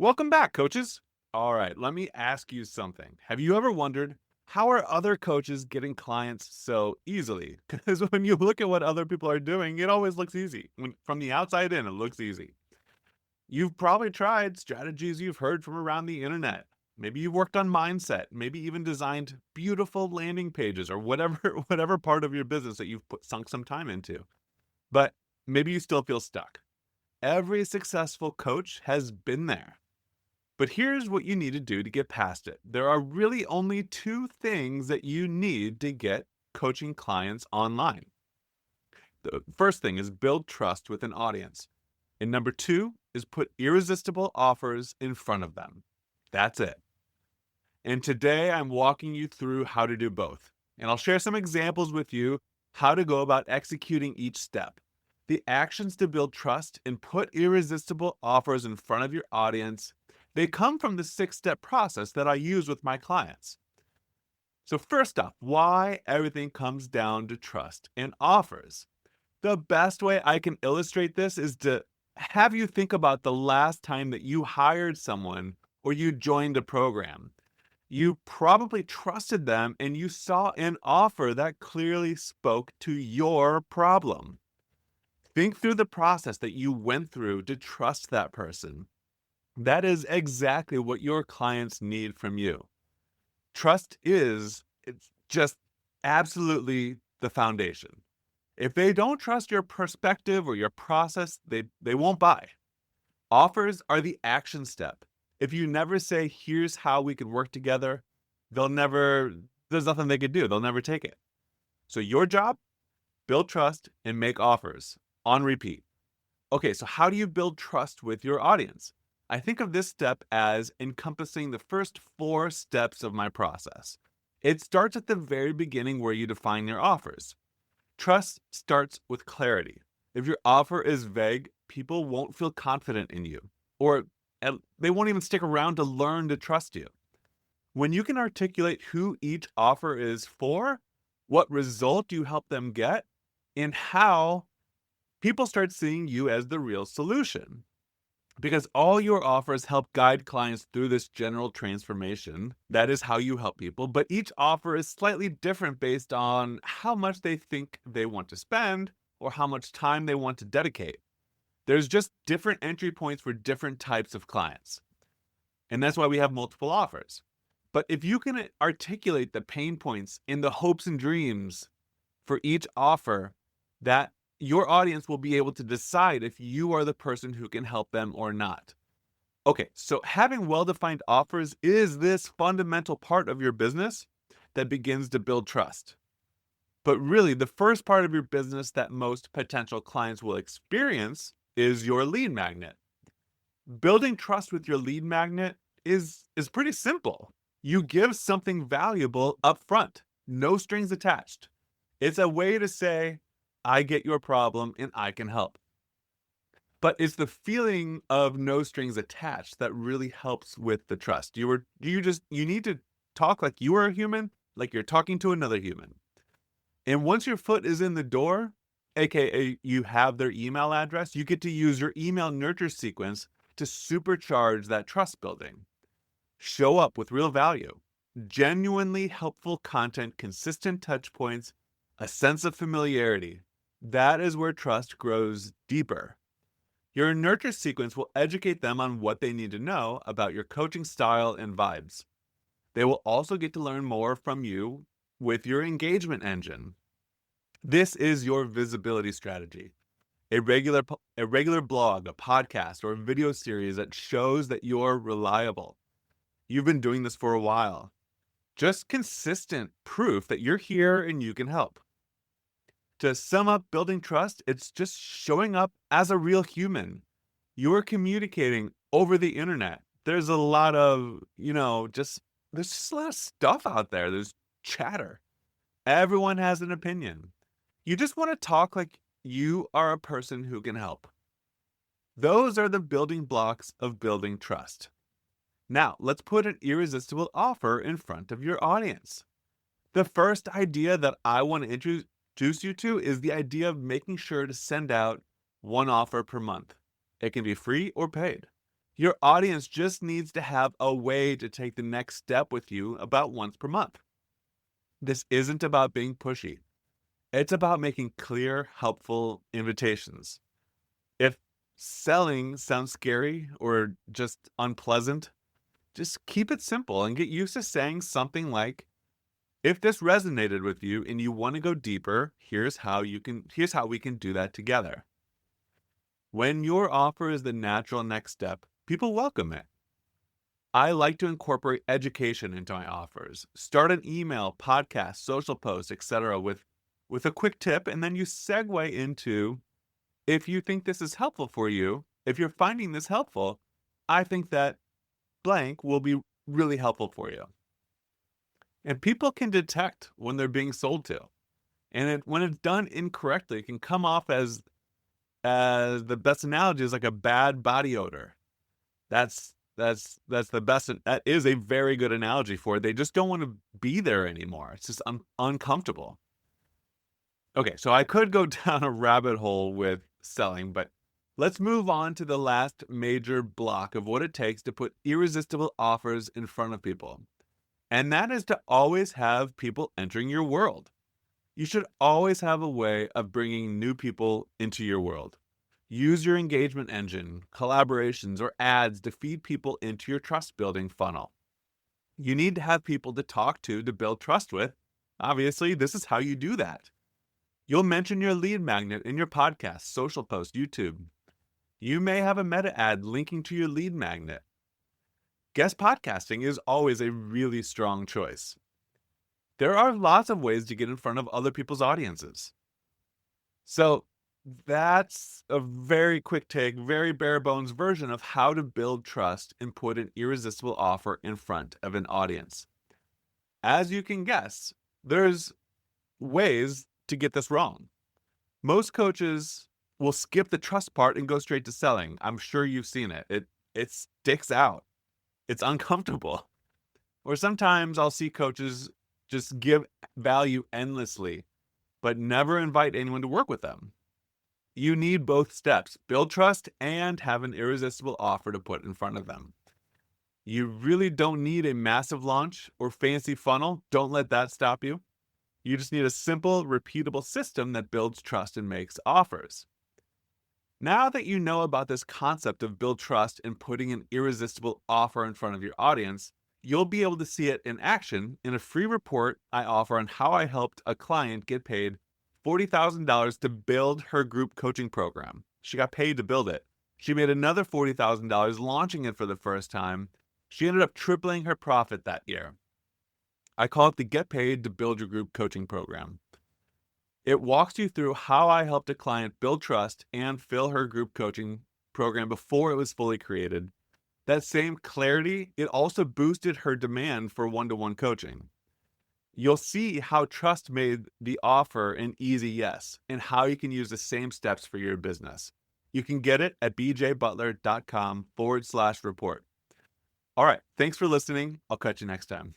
Welcome back, coaches. All right, let me ask you something. Have you ever wondered how are other coaches getting clients so easily? Because when you look at what other people are doing, it always looks easy. From the outside in, it looks easy. You've probably tried strategies you've heard from around the internet. Maybe you worked on mindset, maybe even designed beautiful landing pages or whatever whatever part of your business that you've sunk some time into. But maybe you still feel stuck. Every successful coach has been there. But here's what you need to do to get past it. There are really only two things that you need to get coaching clients online. The first thing is build trust with an audience. And number two is put irresistible offers in front of them. That's it. And today I'm walking you through how to do both. And I'll share some examples with you how to go about executing each step. The actions to build trust and put irresistible offers in front of your audience, they come from the 6-step process that I use with my clients. So first off, why everything comes down to trust and offers. The best way I can illustrate this is to have you think about the last time that you hired someone or you joined a program. You probably trusted them and you saw an offer that clearly spoke to your problem. Think through the process that you went through to trust that person. That is exactly what your clients need from you. Trust is it's just absolutely the foundation. If they don't trust your perspective or your process, they won't buy. Offers are the action step. If you never say, here's how we could work together, there's nothing they could do. They'll never take it. So your job, build trust and make offers on repeat. Okay, so how do you build trust with your audience? I think of this step as encompassing the first 4 steps of my process. It starts at the very beginning where you define your offers. Trust starts with clarity. If your offer is vague, people won't feel confident in you, or they won't even stick around to learn to trust you. When you can articulate who each offer is for, what result you help them get, and how, people start seeing you as the real solution. Because all your offers help guide clients through this general transformation. That is how you help people. But each offer is slightly different based on how much they think they want to spend or how much time they want to dedicate. There's just different entry points for different types of clients. And that's why we have multiple offers. But if you can articulate the pain points and the hopes and dreams for each offer, that your audience will be able to decide if you are the person who can help them or not. Okay, so having well-defined offers is this fundamental part of your business that begins to build trust. But really, the first part of your business that most potential clients will experience is your lead magnet. Building trust with your lead magnet is pretty simple. You give something valuable up front, no strings attached. It's a way to say, I get your problem and I can help. But it's the feeling of no strings attached that really helps with the trust. You need to talk like you are a human, like you're talking to another human. And once your foot is in the door, aka you have their email address, you get to use your email nurture sequence to supercharge that trust building. Show up with real value, genuinely helpful content, consistent touch points, a sense of familiarity. That is where trust grows deeper. Your nurture sequence will educate them on what they need to know about your coaching style and vibes. They will also get to learn more from you with your engagement engine. This is your visibility strategy. A regular blog, a podcast, or a video series that shows that you're reliable. You've been doing this for a while. Just consistent proof that you're here and you can help. To sum up building trust, it's just showing up as a real human. You're communicating over the internet. There's a lot of, there's just a lot of stuff out there. There's chatter. Everyone has an opinion. You just want to talk like you are a person who can help. Those are the building blocks of building trust. Now, let's put an irresistible offer in front of your audience. The first idea that I want to introduce you to is the idea of making sure to send out one offer per month. It can be free or paid. Your audience just needs to have a way to take the next step with you about once per month. This isn't about being pushy. It's about making clear, helpful invitations. If selling sounds scary or just unpleasant, just keep it simple and get used to saying something like, if this resonated with you and you want to go deeper, here's how we can do that together. When your offer is the natural next step, people welcome it. I like to incorporate education into my offers. Start an email, podcast, social post, etc. with a quick tip, and then you segue into, if you think this is helpful for you, if you're finding this helpful, I think that blank will be really helpful for you. And people can detect when they're being sold to. And when it's done incorrectly, it can come off as the best analogy is like a bad body odor. That's the best. That is a very good analogy for it. They just don't want to be there anymore. It's just uncomfortable. Okay, so I could go down a rabbit hole with selling, but let's move on to the last major block of what it takes to put irresistible offers in front of people. And that is to always have people entering your world. You should always have a way of bringing new people into your world. Use your engagement engine, collaborations, or ads to feed people into your trust building funnel. You need to have people to talk to build trust with. Obviously, this is how you do that. You'll mention your lead magnet in your podcast, social post, YouTube. You may have a meta ad linking to your lead magnet. Guest podcasting is always a really strong choice. There are lots of ways to get in front of other people's audiences. So that's a very quick take, very bare bones version of how to build trust and put an irresistible offer in front of an audience. As you can guess, there's ways to get this wrong. Most coaches will skip the trust part and go straight to selling. I'm sure you've seen it. It sticks out. It's uncomfortable. Or sometimes I'll see coaches just give value endlessly, but never invite anyone to work with them. You need both steps, build trust and have an irresistible offer to put in front of them. You really don't need a massive launch or fancy funnel. Don't let that stop you. You just need a simple, repeatable system that builds trust and makes offers. Now that you know about this concept of build trust and putting an irresistible offer in front of your audience, you'll be able to see it in action in a free report I offer on how I helped a client get paid $40,000 to build her group coaching program. She got paid to build it. She made another $40,000 launching it for the first time. She ended up tripling her profit that year. I call it the Get Paid to Build Your Group coaching program. It walks you through how I helped a client build trust and fill her group coaching program before it was fully created. That same clarity, it also boosted her demand for one-to-one coaching. You'll see how trust made the offer an easy yes and how you can use the same steps for your business. You can get it at bjbutler.com/report. All right, thanks for listening. I'll catch you next time.